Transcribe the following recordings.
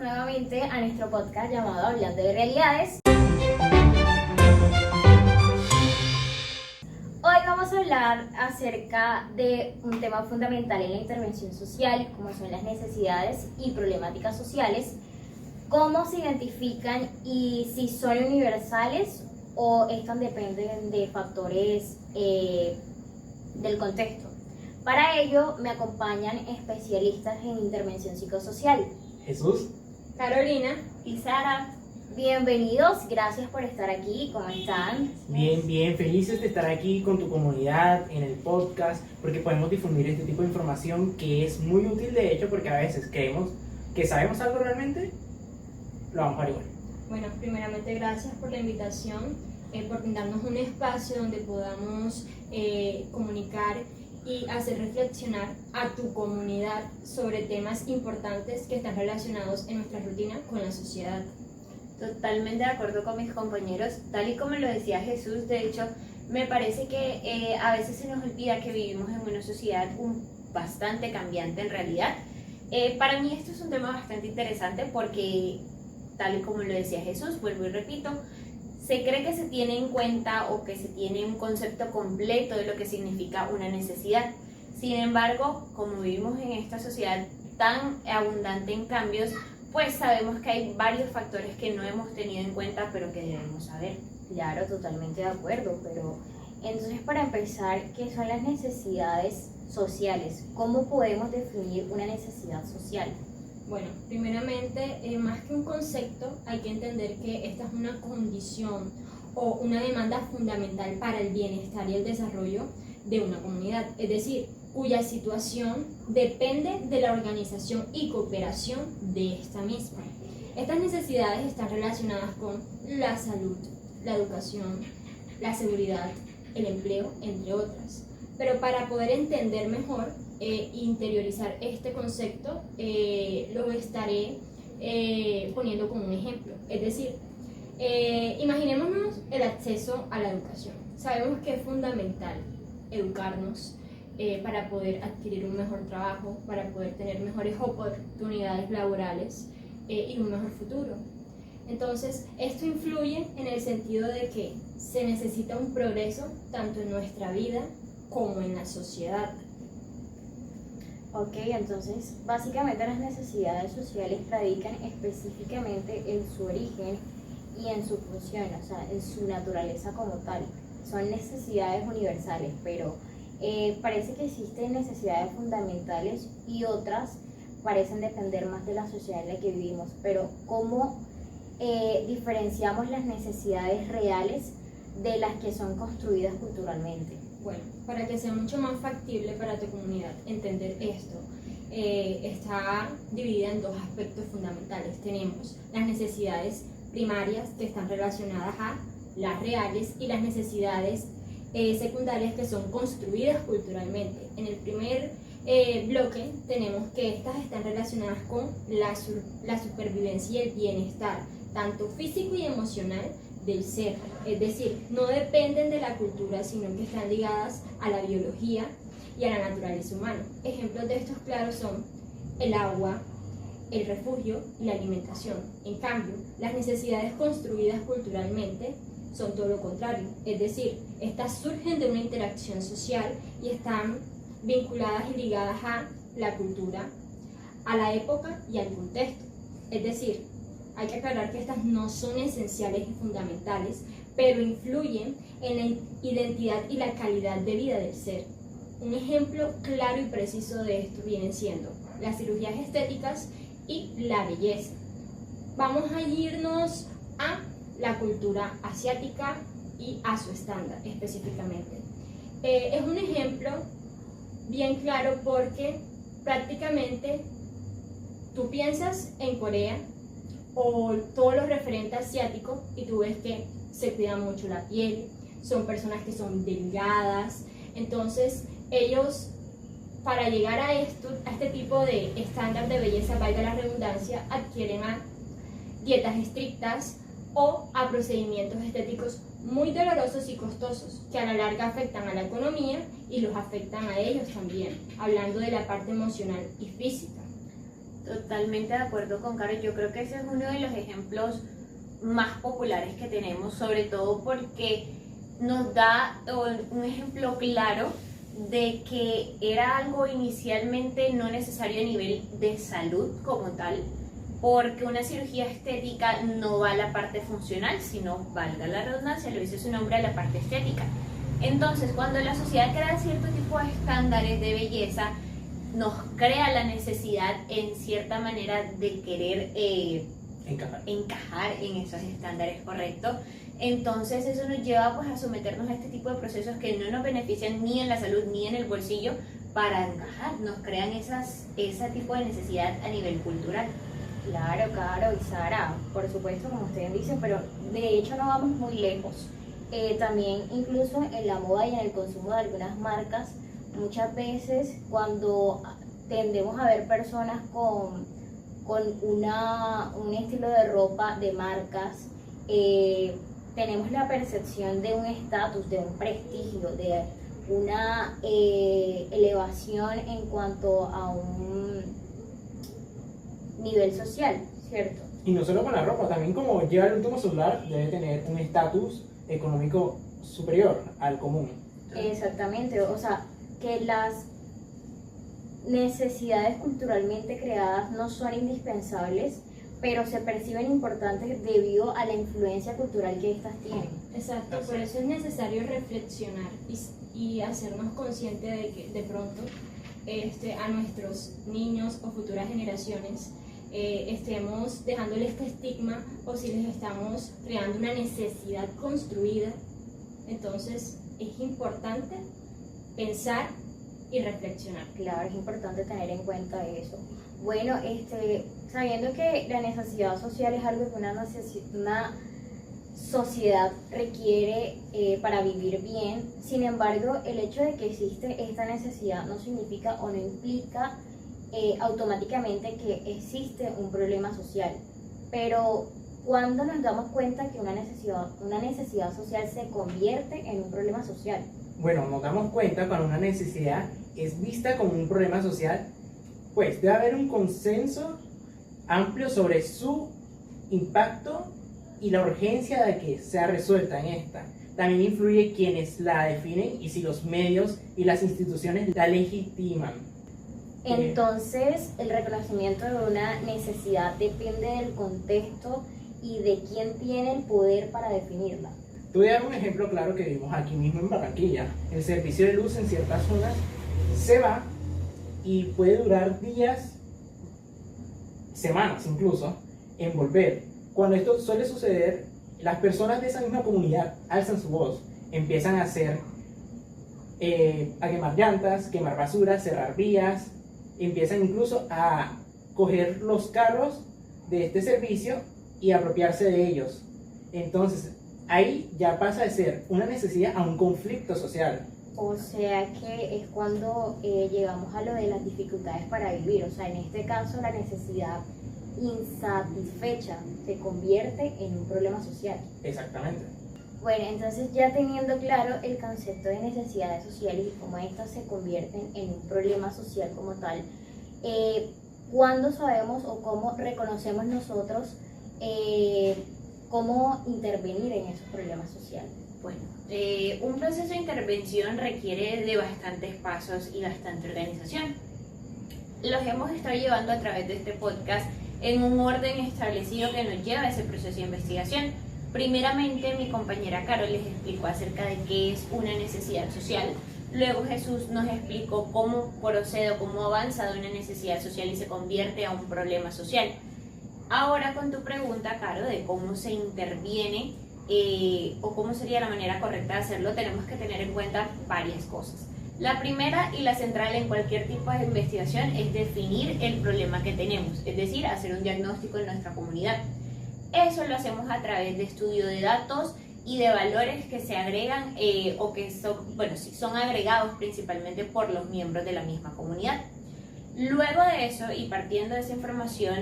nuevamente a nuestro podcast llamado Hablando de Realidades. Hoy vamos a hablar acerca de un tema fundamental en la intervención social, como son las necesidades y problemáticas sociales, cómo se identifican y si son universales o estas dependen de factores del contexto. Para ello me acompañan especialistas en intervención psicosocial. Jesús, Carolina y Sara. Bienvenidos, gracias por estar aquí, ¿cómo están? bien, felices de estar aquí con tu comunidad en el podcast, porque podemos difundir este tipo de información que es muy útil, de hecho, porque a veces creemos que sabemos algo realmente, lo vamos a averiguar. Bueno, primeramente gracias por la invitación, por brindarnos un espacio donde podamos comunicar y hacer reflexionar a tu comunidad sobre temas importantes que están relacionados en nuestra rutina con la sociedad. Totalmente de acuerdo con mis compañeros, tal y como lo decía Jesús. De hecho, me parece que a veces se nos olvida que vivimos en una sociedad bastante cambiante en realidad. Para mí esto es un tema bastante interesante porque, tal y como lo decía Jesús, vuelvo y repito, se cree que se tiene en cuenta o que se tiene un concepto completo de lo que significa una necesidad. Sin embargo, como vivimos en esta sociedad tan abundante en cambios, pues sabemos que hay varios factores que no hemos tenido en cuenta, pero que debemos saber. Claro, totalmente de acuerdo, pero entonces para empezar, ¿qué son las necesidades sociales? ¿Cómo podemos definir una necesidad social? Bueno, primeramente, más que un concepto, hay que entender que esta es una condición o una demanda fundamental para el bienestar y el desarrollo de una comunidad, es decir, cuya situación depende de la organización y cooperación de esta misma. Estas necesidades están relacionadas con la salud, la educación, la seguridad, el empleo, entre otras. Pero para poder entender mejor e interiorizar este concepto, lo estaré poniendo como un ejemplo. Es decir, imaginémonos el acceso a la educación. Sabemos que es fundamental educarnos para poder adquirir un mejor trabajo, para poder tener mejores oportunidades laborales y un mejor futuro. Entonces, esto influye en el sentido de que se necesita un progreso tanto en nuestra vida como en la sociedad. Ok, entonces básicamente las necesidades sociales radican específicamente en su origen y en su función, o sea, en su naturaleza como tal. Son necesidades universales, pero parece que existen necesidades fundamentales y otras parecen depender más de la sociedad en la que vivimos. Pero ¿cómo diferenciamos las necesidades reales de las que son construidas culturalmente? Bueno, para que sea mucho más factible para tu comunidad entender esto, está dividida en dos aspectos fundamentales. Tenemos las necesidades primarias, que están relacionadas a las reales, y las necesidades secundarias, que son construidas culturalmente. En el primer bloque tenemos que estas están relacionadas con la supervivencia y el bienestar, tanto físico y emocional del ser, es decir, no dependen de la cultura, sino que están ligadas a la biología y a la naturaleza humana. Ejemplos de estos claros son el agua, el refugio y la alimentación. En cambio, las necesidades construidas culturalmente son todo lo contrario, es decir, estas surgen de una interacción social y están vinculadas y ligadas a la cultura, a la época y al contexto. Es decir, hay que aclarar que estas no son esenciales y fundamentales, pero influyen en la identidad y la calidad de vida del ser. Un ejemplo claro y preciso de esto vienen siendo las cirugías estéticas y la belleza. Vamos a irnos a la cultura asiática y a su estándar específicamente. Es un ejemplo bien claro porque prácticamente tú piensas en Corea o todo lo referente asiático y tú ves que se cuida mucho la piel, son personas que son delgadas. Entonces ellos, para llegar a este tipo de estándar de belleza, valga la redundancia, adquieren a dietas estrictas o a procedimientos estéticos muy dolorosos y costosos, que a la larga afectan a la economía y los afectan a ellos también, hablando de la parte emocional y física. Totalmente de acuerdo con Caro. Yo creo que ese es uno de los ejemplos más populares que tenemos, sobre todo porque nos da un ejemplo claro de que era algo inicialmente no necesario a nivel de salud como tal, porque una cirugía estética no va a la parte funcional, sino, valga la redundancia, lo dice su nombre, a la parte estética. Entonces, cuando la sociedad crea cierto tipo de estándares de belleza, nos crea la necesidad, en cierta manera, de querer encajar en esos estándares correctos. Entonces eso nos lleva pues a someternos a este tipo de procesos que no nos benefician ni en la salud ni en el bolsillo para encajar, nos crean ese tipo de necesidad a nivel cultural. Claro, Caro y Sara, por supuesto, como ustedes dicen, pero de hecho no vamos muy lejos. También incluso en la moda y en el consumo de algunas marcas, muchas veces cuando tendemos a ver personas con un estilo de ropa de marcas, tenemos la percepción de un estatus, de un prestigio, de una elevación en cuanto a un nivel social, ¿cierto? Y no solo con la ropa, también como lleva el último celular, debe tener un estatus económico superior al común. Exactamente, o sea, que las necesidades culturalmente creadas no son indispensables, pero se perciben importantes debido a la influencia cultural que estas tienen. Exacto, por eso es necesario reflexionar y hacernos conscientes de que de pronto a nuestros niños o futuras generaciones estemos dejándole este estigma, o si les estamos creando una necesidad construida. Entonces es importante pensar y reflexionar. Claro, es importante tener en cuenta eso. Bueno, sabiendo que la necesidad social es algo que una sociedad requiere para vivir bien, sin embargo, el hecho de que existe esta necesidad no significa o no implica automáticamente que existe un problema social. Pero ¿cuándo nos damos cuenta que una necesidad social se convierte en un problema social? Bueno, nos damos cuenta cuando una necesidad es vista como un problema social, pues debe haber un consenso amplio sobre su impacto y la urgencia de que sea resuelta en esta. También influye quienes la definen y si los medios y las instituciones la legitiman. Entonces, el reconocimiento de una necesidad depende del contexto y de quién tiene el poder para definirla. Te voy a dar un ejemplo claro que vimos aquí mismo en Barranquilla. El servicio de luz en ciertas zonas se va y puede durar días, semanas incluso, en volver. Cuando esto suele suceder, las personas de esa misma comunidad alzan su voz, empiezan a quemar llantas, quemar basura, cerrar vías, empiezan incluso a coger los carros de este servicio y apropiarse de ellos. Entonces, ahí ya pasa de ser una necesidad a un conflicto social. O sea que es cuando llegamos a lo de las dificultades para vivir. O sea, en este caso la necesidad insatisfecha se convierte en un problema social. Exactamente. Bueno, entonces ya teniendo claro el concepto de necesidades sociales y cómo estas se convierten en un problema social como tal, ¿cuándo sabemos o cómo reconocemos nosotros cómo intervenir en esos problemas sociales? Bueno, un proceso de intervención requiere de bastantes pasos y bastante organización. Los hemos estado llevando a través de este podcast en un orden establecido que nos lleva a ese proceso de investigación. Primeramente, mi compañera Carol les explicó acerca de qué es una necesidad social. Luego Jesús nos explicó cómo procede o cómo avanza de una necesidad social y se convierte a un problema social. Ahora con tu pregunta, Caro, de cómo se interviene o cómo sería la manera correcta de hacerlo, tenemos que tener en cuenta varias cosas. La primera y la central en cualquier tipo de investigación es definir el problema que tenemos, es decir, hacer un diagnóstico en nuestra comunidad. Eso lo hacemos a través de estudio de datos y de valores que se agregan o que son agregados principalmente por los miembros de la misma comunidad. Luego de eso, y partiendo de esa información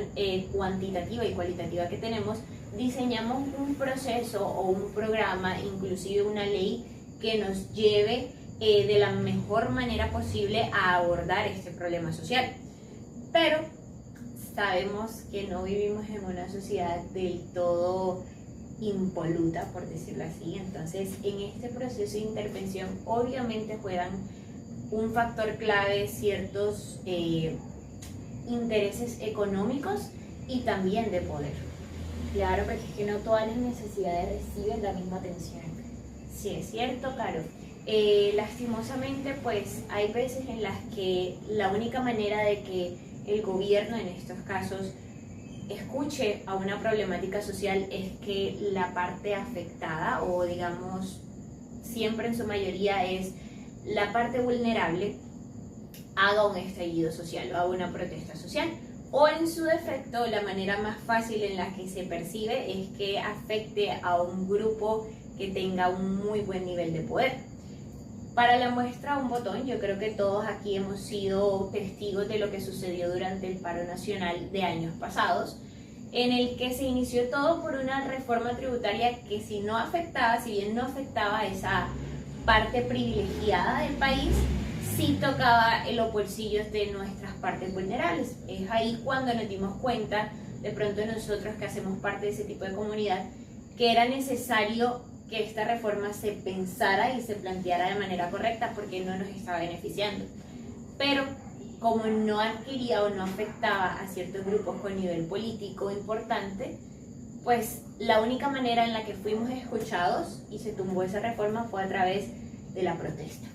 cuantitativa y cualitativa que tenemos, diseñamos un proceso o un programa, inclusive una ley que nos lleve de la mejor manera posible a abordar este problema social. Pero sabemos que no vivimos en una sociedad del todo impoluta, por decirlo así. Entonces, en este proceso de intervención obviamente juegan un factor clave ciertos intereses económicos y también de poder. Claro, porque es que no todas las necesidades reciben la misma atención. Sí, es cierto, Caro. Lastimosamente, pues hay veces en las que la única manera de que el gobierno, en estos casos, escuche a una problemática social es que la parte afectada, o digamos, siempre en su mayoría es la parte vulnerable, haga un estallido social o haga una protesta social. O en su defecto, la manera más fácil en la que se percibe es que afecte a un grupo que tenga un muy buen nivel de poder. Para la muestra un botón, yo creo que todos aquí hemos sido testigos de lo que sucedió durante el paro nacional de años pasados, en el que se inició todo por una reforma tributaria que si bien no afectaba esa parte privilegiada del país, sí tocaba en los bolsillos de nuestras partes vulnerables. Es ahí cuando nos dimos cuenta, de pronto nosotros que hacemos parte de ese tipo de comunidad, que era necesario que esta reforma se pensara y se planteara de manera correcta porque no nos estaba beneficiando. Pero como no adquiría o no afectaba a ciertos grupos con nivel político importante, pues la única manera en la que fuimos escuchados y se tumbó esa reforma fue a través de la protesta,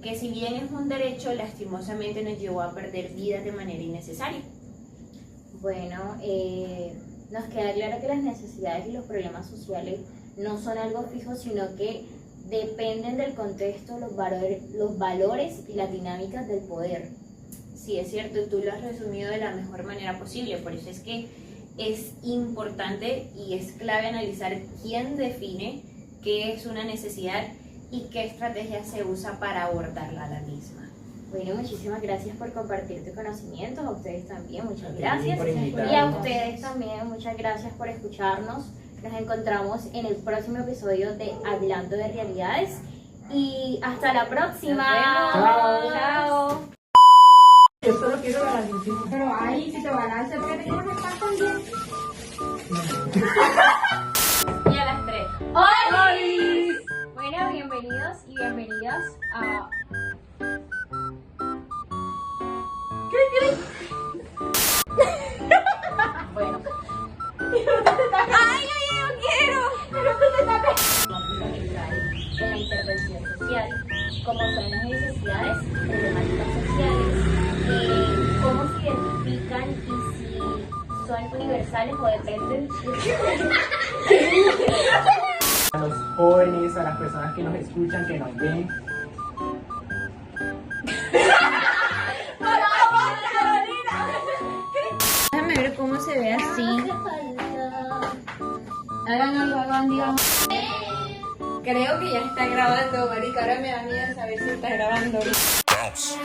que si bien es un derecho, lastimosamente nos llevó a perder vidas de manera innecesaria. Bueno, nos queda claro que las necesidades y los problemas sociales no son algo fijo, sino que dependen del contexto, los valores y las dinámicas del poder. Sí, es cierto, tú lo has resumido de la mejor manera posible, por eso es que es importante y es clave analizar quién define qué es una necesidad y qué estrategia se usa para abordarla a la misma. Bueno, muchísimas gracias por compartir tu conocimiento, a ustedes también, muchas ti gracias. por invitarnos. Y a ustedes también, muchas gracias por escucharnos. Nos encontramos en el próximo episodio de Hablando de Realidades y hasta la próxima. Chao. Chao. Yo solo quiero la Valentina. Pero ahí, si te van a hacer que tengo que estar también. Y a las 3. ¡Hola! Bueno, bienvenidos y bienvenidas a... Bueno. ¡Ay, no quiero! ¡Pero tú te tapes! En la intervención social, como son las necesidades, problemáticas sociales, cómo se identifican y si son universales o dependen A los jóvenes, a las personas que nos escuchan, que nos ven. Déjame ver cómo se ve así. Hagan, digamos. Creo que ya está grabando, marica. Ahora me da miedo saber si está grabando. Bounce.